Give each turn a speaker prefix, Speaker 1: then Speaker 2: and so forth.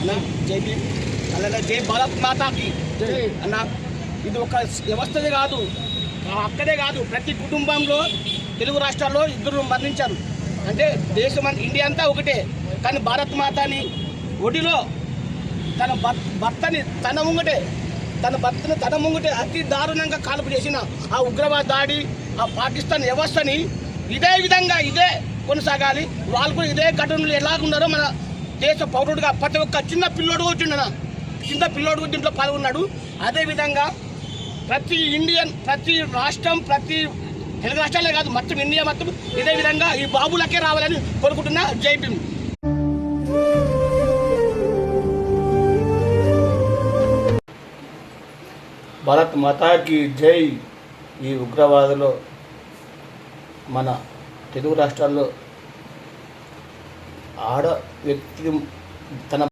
Speaker 1: అన్న జై భీమ్, అలాగే జై భారత్ మాతాకి అన్న. ఇది ఒక వ్యవస్థనే కాదు, అక్కడే కాదు, ప్రతి కుటుంబంలో తెలుగు రాష్ట్రాల్లో 2 మరణించారు. అంటే దేశం ఇండియా అంతా ఒకటే, కానీ భారత్ మాతాని ఒడిలో తన భర్తని తన ముంగటే అతి దారుణంగా కాల్పు చేసిన ఆ ఉగ్రవాద దాడి, ఆ పాకిస్తాన్ వ్యవస్థని ఇదే విధంగా ఇదే కొనసాగాలి. వాళ్ళు కూడా ఇదే ఘటనలు ఎలాగున్నారో మన దేశ పౌరుడిగా ప్రతి ఒక్క చిన్న పిల్లోడు వచ్చిండు, దీంట్లో పాల్గొన్నాడు. అదేవిధంగా ప్రతి రాష్ట్రం, ప్రతి తెలుగు రాష్ట్రాలే కాదు, మొత్తం ఇండియా మొత్తం ఇదే విధంగా ఈ బాబులకే రావాలని కోరుకుంటున్నా. జై భీమ్. భారత్ మాతాకి జై. ఈ ఉగ్రవాదులో మన తెలుగు రాష్ట్రాల్లో ఆడ వ్యక్తి తన